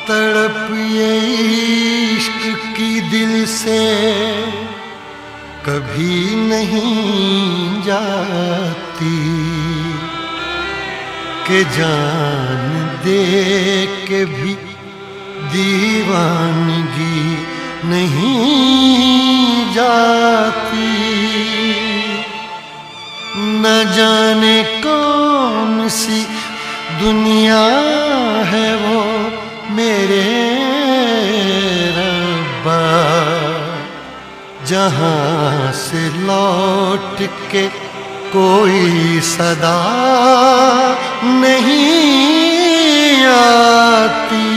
तड़प ये इश्क की दिल से कभी नहीं जाती कि जान दे के भी दीवानगी नहीं जाती। न जाने कौन सी दुनिया है वो मेरे रब्बा, जहाँ से लौट के कोई सदा नहीं आती।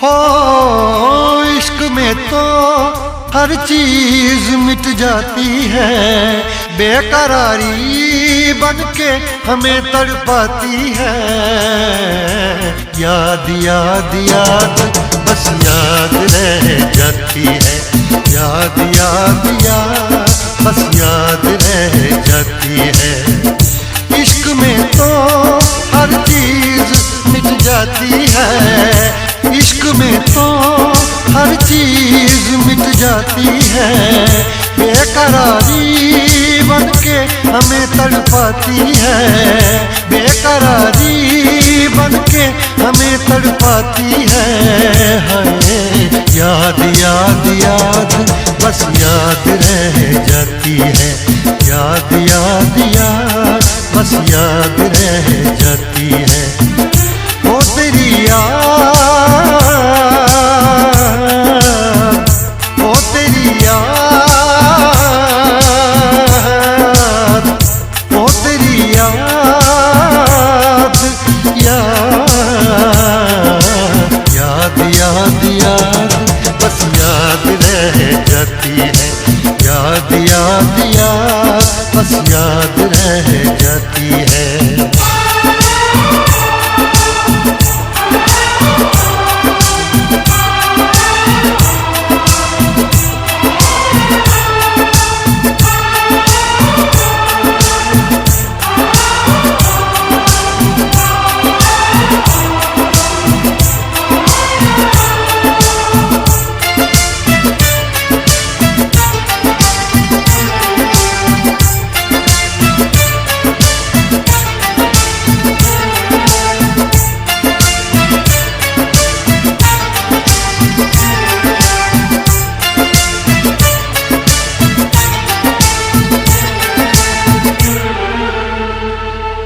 हो इश्क में तो हर चीज मिट जाती है, बेकरारी बन के हमें तड़पाती है। याद याद याद बस याद रह जाती है, याद याद याद बस याद रह जाती है। इश्क में तो हर चीज मिट जाती है, इश्क में तो हर चीज मिट जाती है। बेकरारी बन के हमें तड़पाती है, बेकरारी बन के हमें तड़पाती है। हाय याद याद याद बस याद रह जाती है, याद याद याद बस याद रह जाती है। ओ तेरी याद, ओ तेरी याद, ओ तेरी याद, याद याद याद बस याद रह जाती है, याद याद याद बस याद रह जाती है।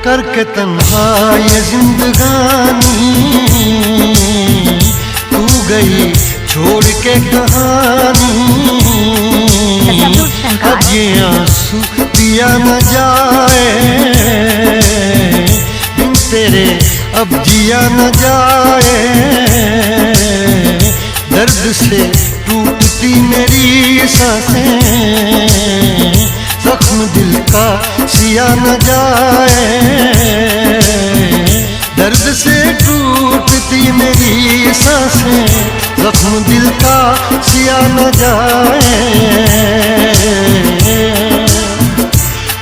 करके तन्हा ये जिंदगानी तू गई छोड़ के कहानी। अब ये आंसू पिया न जाए बिन तेरे, अब जिया न जाए। दर्द से टूटती मेरी सांसें, जख्म दिल का सिया न जाए। दर्द से टूटती मेरी सांसें, जख्म दिल का सिया न जाए।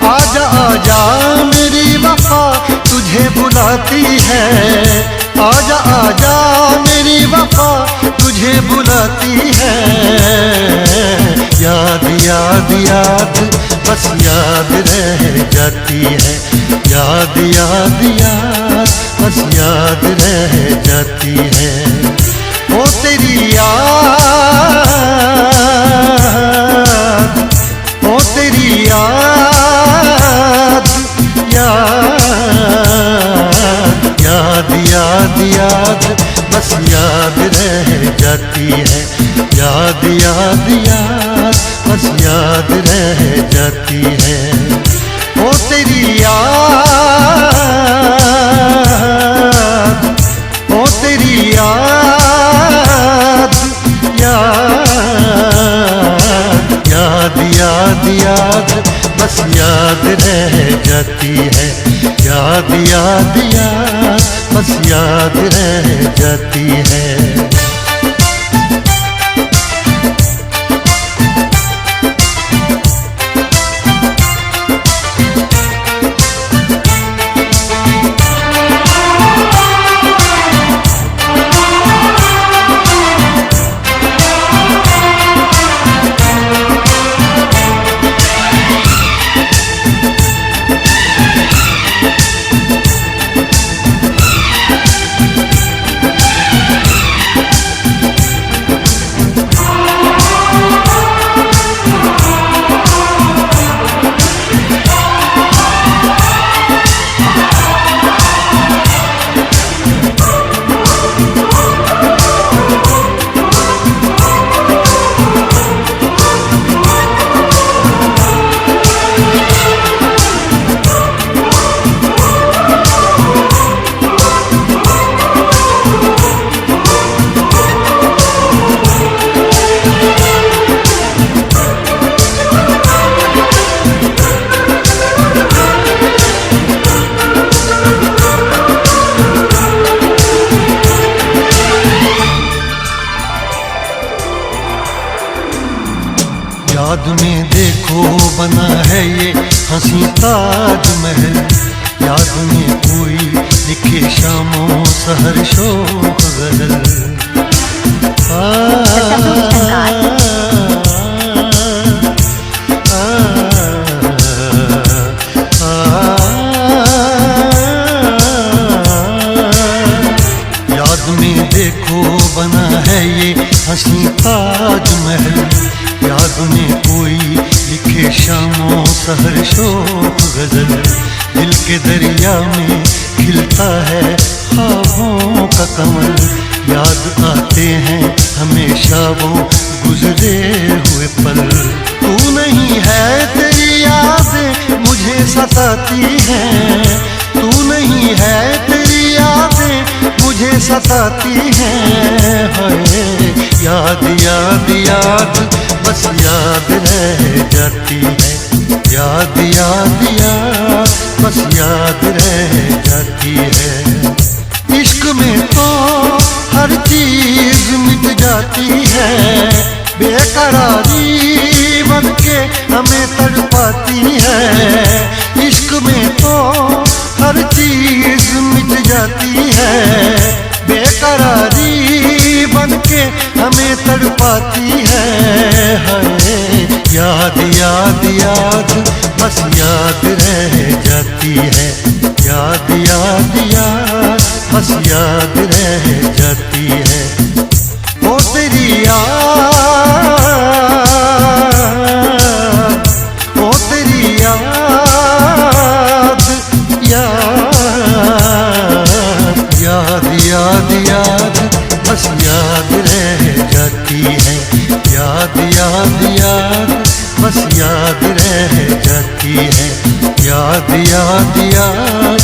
आजा आजा मेरी वफा तुझे बुलाती है, आजा आजा मेरी वफा तुझे बुलाती है। याद याद याद बस याद रह जाती है, याद याद याद बस याद रह जाती है। ओ तेरी याद, ओ तेरी याद, याद याद याद बस याद रह जाती है, याद याद याद बस याद रह जाती है। ओ तेरी याद, ओ तेरी याद, याद याद याद बस याद रह जाती है, याद याद याद बस याद रह जाती है। ताजमहल, याद में कोई लिखे शामों सहर शोख गजल। याद में देखो बना है ये हंसी ताजमहल, याद में कोई लिखे शामों सहर शोक गजल। दिल के दरिया में खिलता है ख्वाबों का कमल, याद आते हैं हमेशा वो गुजरे हुए पल। तू नहीं है तेरी यादें मुझे सताती हैं, तू नहीं है तेरी यादें मुझे सताती हैं। हाय याद याद याद बस याद रह जाती है, याद याद याद बस याद रह जाती है। इश्क में तो हर चीज मिट जाती है, बेकरारी बनके हमें तड़पाती है। इश्क में तो हर चीज मिट जाती है, बेकरारी बनके हमें तड़पाती है। हाय याद याद याद बस याद रह जाती है, याद याद याद बस याद रह जाती है। ओ तेरी याद, ओ तेरी याद, याद याद याद याद बस याद रह जाती है, याद याद याद बस याद रह जाती है, याद याद याद